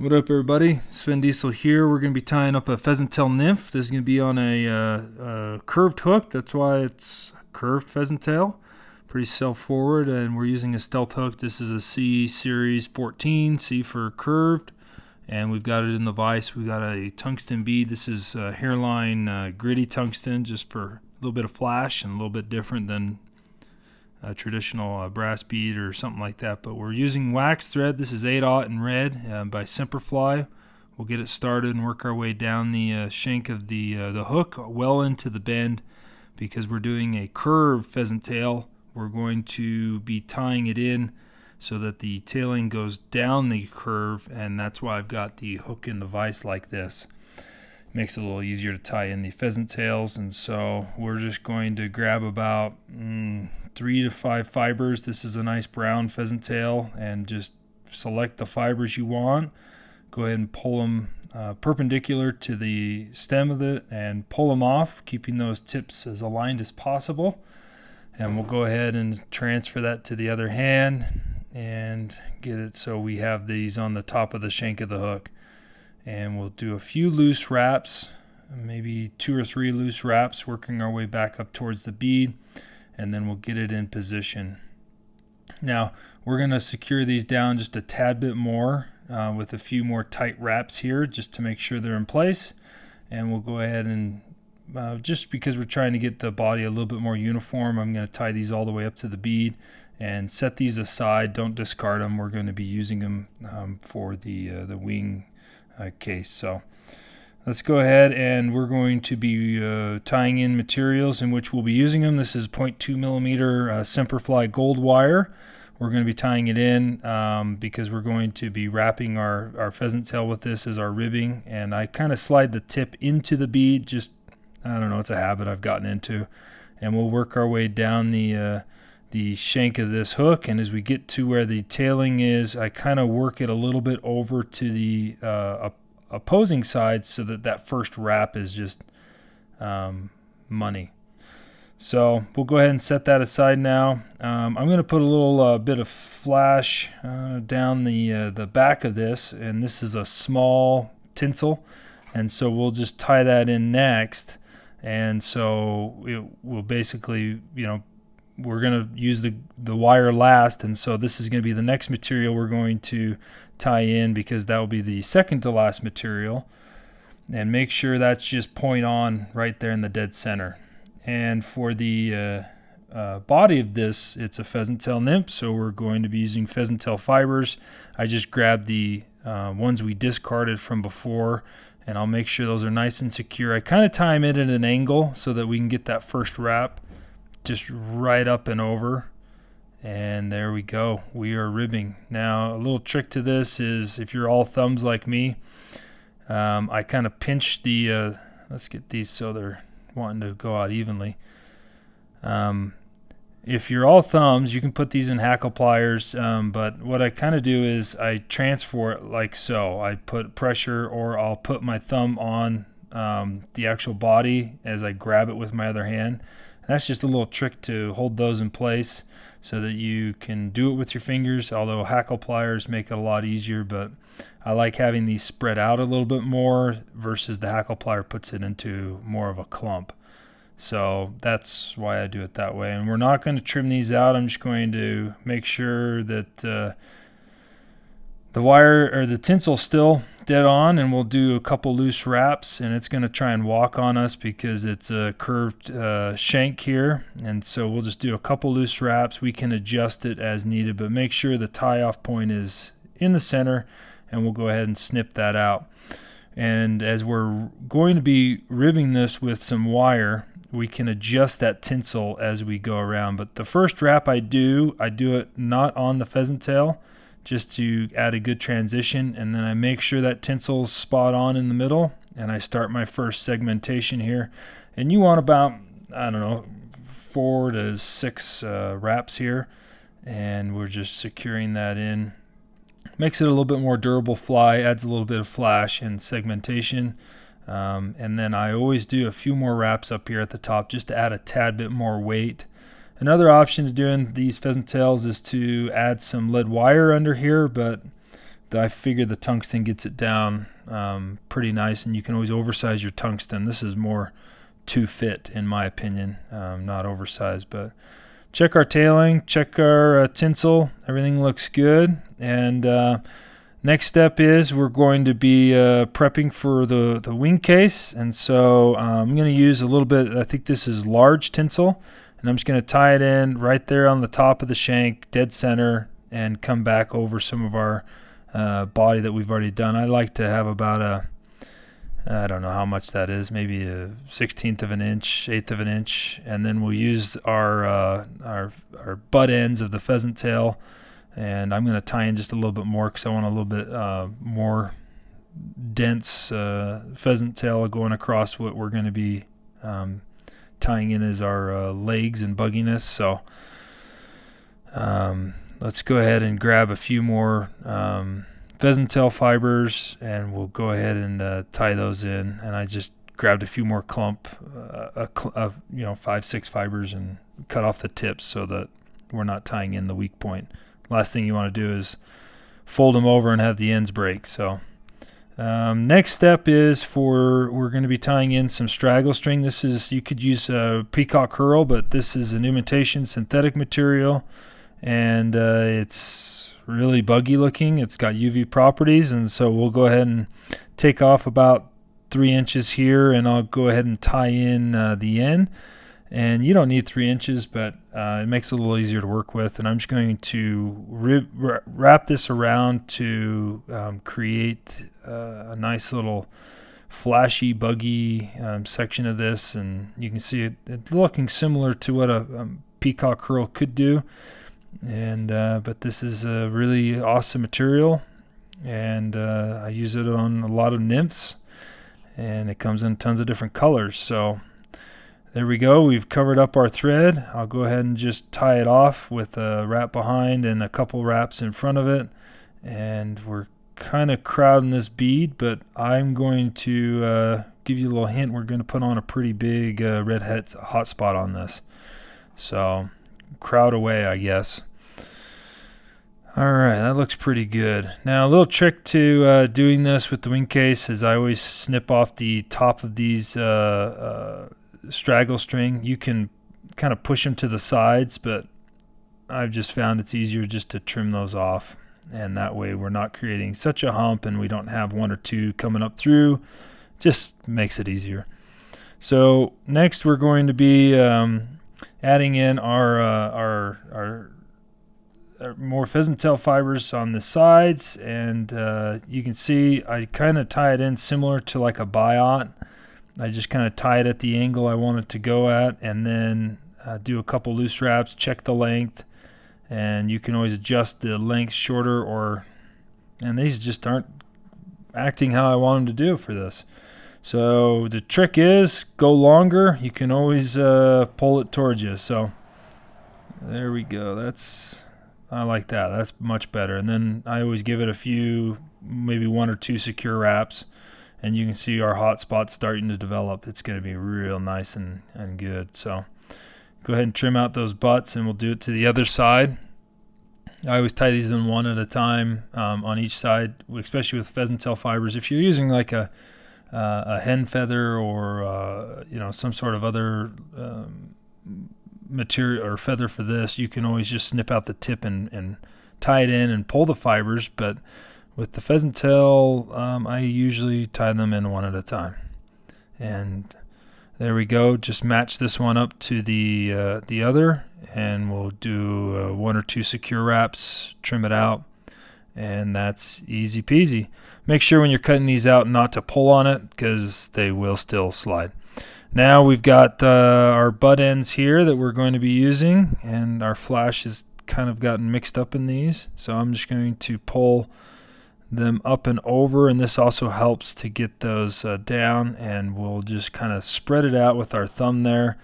What up, everybody? Sven Diesel here. We're going to be tying up a pheasant tail nymph. This is going to be on a curved hook. That's why it's curved pheasant tail. Pretty self-forward, and we're using a stealth hook. This is a C Series 14, C for curved, and we've got it in the vise. We've got a tungsten bead. This is Hareline gritty tungsten, just for a little bit of flash and a little bit different than a traditional brass bead or something like that. But we're using wax thread. This is 8/0 in red by Semperfli. We'll get it started and work our way down the shank of the hook well into the bend, because we're doing a curved pheasant tail. We're going to be tying it in so that the tailing goes down the curve, and that's why I've got the hook in the vise like this. Makes it a little easier to tie in the pheasant tails. And so we're just going to grab about 3 to 5 fibers. This is a nice brown pheasant tail, and just select the fibers you want. Go ahead and pull them perpendicular to the stem of it and pull them off, keeping those tips as aligned as possible. And we'll go ahead and transfer that to the other hand and get it so we have these on the top of the shank of the hook. And we'll do a few loose wraps, maybe 2 or 3 loose wraps, working our way back up towards the bead, and then we'll get it in position. Now we're going to secure these down just a tad bit more with a few more tight wraps here, just to make sure they're in place. And we'll go ahead and just because we're trying to get the body a little bit more uniform, I'm going to tie these all the way up to the bead and set these aside. Don't discard them. We're going to be using them for the wing case. So let's go ahead, and we're going to be tying in materials in which we'll be using them. This is 0.2 millimeter Semperfli gold wire. We're going to be tying it in because we're going to be wrapping our pheasant tail with this as our ribbing. And I kind of slide the tip into the bead, just, I don't know, it's a habit I've gotten into. And we'll work our way down the shank of this hook, and as we get to where the tailing is, I kind of work it a little bit over to the opposing side, so that first wrap is just money. So we'll go ahead and set that aside now. I'm going to put a little bit of flash down the back of this, and this is a small tinsel, and so we'll just tie that in next. And so it will basically, we're going to use the wire last, and so this is going to be the next material we're going to tie in, because that will be the second to last material. And make sure that's just point on right there in the dead center. And for the body of this, it's a pheasant tail nymph, so we're going to be using pheasant tail fibers. I just grabbed the ones we discarded from before, and I'll make sure those are nice and secure. I kind of tie them in at an angle so that we can get that first wrap just right up and over. And there we go. We are ribbing. Now, a little trick to this is, if you're all thumbs like me, I kind of pinch the, let's get these so they're wanting to go out evenly. If you're all thumbs, you can put these in hackle pliers, but what I kind of do is I transfer it like so. I put pressure, or I'll put my thumb on the actual body as I grab it with my other hand. And that's just a little trick to hold those in place so that you can do it with your fingers, although hackle pliers make it a lot easier. But I like having these spread out a little bit more versus the hackle plier puts it into more of a clump. So that's why I do it that way. And we're not going to trim these out. I'm just going to make sure that the wire or the tinsel still dead on, and we'll do a couple loose wraps, and it's going to try and walk on us because it's a curved shank here. And so we'll just do a couple loose wraps. We can adjust it as needed, but make sure the tie off point is in the center, and we'll go ahead and snip that out. And as we're going to be ribbing this with some wire, we can adjust that tinsel as we go around. But the first wrap I do it not on the pheasant tail, just to add a good transition, and then I make sure that tinsel's spot on in the middle, and I start my first segmentation here. And you want about, 4 to 6 wraps here, and we're just securing that in. Makes it a little bit more durable fly, adds a little bit of flash and segmentation. And then I always do a few more wraps up here at the top just to add a tad bit more weight. Another option to doing these pheasant tails is to add some lead wire under here, but I figure the tungsten gets it down pretty nice, and you can always oversize your tungsten. This is more to fit, in my opinion, not oversized. But check our tailing, check our tinsel. Everything looks good. And next step is we're going to be prepping for the wing case. And so I'm going to use a little bit, I think this is large tinsel, and I'm just going to tie it in right there on the top of the shank, dead center, and come back over some of our body that we've already done. I like to have about I don't know how much that is, maybe a 1/16 of an inch, 1/8 of an inch, and then we'll use our butt ends of the pheasant tail, and I'm going to tie in just a little bit more because I want a little bit more dense pheasant tail going across what we're going to be tying in as our legs and bugginess. So let's go ahead and grab a few more pheasant tail fibers, and we'll go ahead and tie those in. And I just grabbed a few more clump, 5-6 fibers, and cut off the tips so that we're not tying in the weak point. Last thing you want to do is fold them over and have the ends break. So next step is we're going to be tying in some straggle string. This is, you could use peacock hurl, but this is an imitation synthetic material, and it's really buggy looking. It's got UV properties, and so we'll go ahead and take off about 3 inches here, and I'll go ahead and tie in the end. And you don't need 3 inches, but it makes it a little easier to work with. And I'm just going to wrap this around to create a nice little flashy, buggy section of this. And you can see it looking similar to what a peacock hurl could do. And but this is a really awesome material, and I use it on a lot of nymphs, and it comes in tons of different colors. So there we go. We've covered up our thread. I'll go ahead and just tie it off with a wrap behind and a couple wraps in front of it. And we're kind of crowding this bead, but I'm going to give you a little hint. We're going to put on a pretty big red hot spot on this. So crowd away, I guess. All right, that looks pretty good. Now, a little trick to doing this with the wing case is I always snip off the top of these straggle string. You can kind of push them to the sides, but I've just found it's easier just to trim those off, and that way we're not creating such a hump and we don't have one or two coming up through. Just makes it easier. So next we're going to be adding in our more pheasant tail fibers on the sides, and you can see I kind of tie it in similar to like a biot. I just kind of tie it at the angle I want it to go at, and then do a couple loose wraps, check the length, and you can always adjust the length shorter and these just aren't acting how I want them to do for this. So the trick is go longer. You can always pull it towards you. So there we go. I like that. That's much better. And then I always give it a few, maybe 1 or 2 secure wraps, and you can see our hot spot starting to develop. It's going to be real nice and good. So go ahead and trim out those butts, and we'll do it to the other side. I always tie these in one at a time on each side, especially with pheasant tail fibers. If you're using like a hen feather or some sort of other material or feather for this, you can always just snip out the tip and tie it in and pull the fibers. But with the pheasant tail, I usually tie them in one at a time. And there we go. Just match this one up to the other, and we'll do 1 or 2 secure wraps, trim it out, and that's easy peasy. Make sure when you're cutting these out not to pull on it, because they will still slide. Now we've got our butt ends here that we're going to be using, and our flash has kind of gotten mixed up in these. So I'm just going to pull them up and over, and this also helps to get those down, and we'll just kind of spread it out with our thumb there,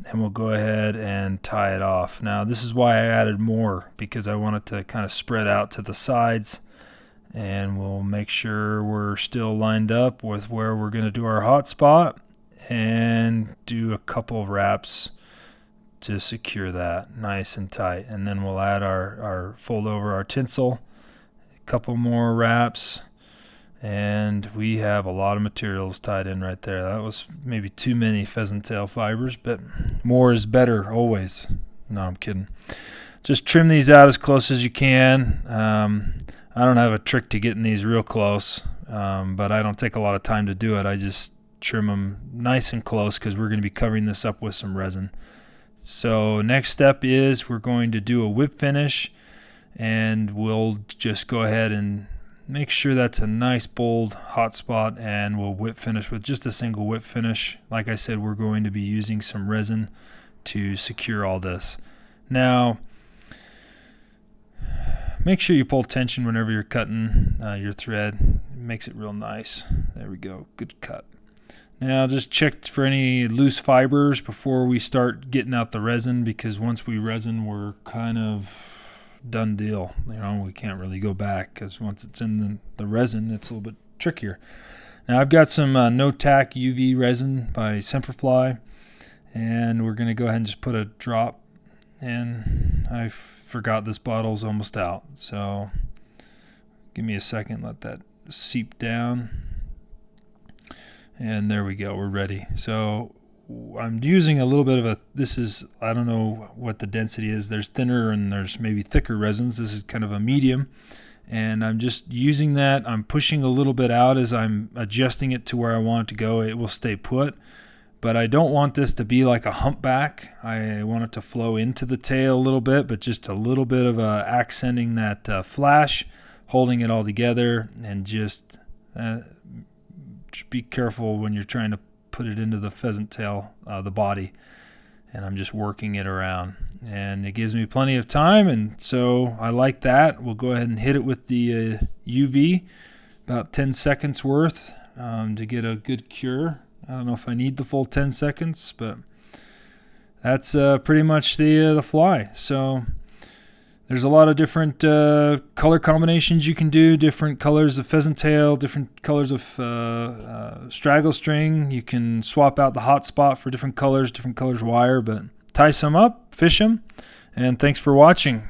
and we'll go ahead and tie it off. Now this is why I added more, because I want it to kind of spread out to the sides, and we'll make sure we're still lined up with where we're going to do our hot spot, and do a couple of wraps to secure that nice and tight. And then we'll add our fold over our tinsel, couple more wraps, and we have a lot of materials tied in right there. That was maybe too many pheasant tail fibers, but more is better always. No, I'm kidding. Just trim these out as close as you can. I don't have a trick to getting these real close, but I don't take a lot of time to do it. I just trim them nice and close because we're going to be covering this up with some resin. So next step is we're going to do a whip finish, and we'll just go ahead and make sure that's a nice bold hot spot, and we'll whip finish with just a single whip finish. Like I said, we're going to be using some resin to secure all this. Now, make sure you pull tension whenever you're cutting your thread. It makes it real nice. There we go. Good cut. Now just check for any loose fibers before we start getting out the resin, because once we resin, we're kind of done deal. We can't really go back, because once it's in the resin, it's a little bit trickier. Now I've got some no tack UV resin by Semperfli, and we're going to go ahead and just put a drop. And I forgot this bottle's almost out, so give me a second, let that seep down, and there we go, we're ready. So I'm using a little bit of I don't know what the density is. There's thinner and there's maybe thicker resins. This is kind of a medium, and I'm just using that. I'm pushing a little bit out as I'm adjusting it to where I want it to go. It will stay put, but I don't want this to be like a humpback. I want it to flow into the tail a little bit, but just a little bit of accenting that flash, holding it all together, and just be careful when you're trying to put it into the pheasant tail, the body. And I'm just working it around, and it gives me plenty of time, and so I like that. We'll go ahead and hit it with the UV, about 10 seconds worth, to get a good cure. I don't know if I need the full 10 seconds, but that's pretty much the fly. So there's a lot of different color combinations you can do, different colors of pheasant tail, different colors of straggle string. You can swap out the hot spot for different colors wire, but tie some up, fish them, and thanks for watching.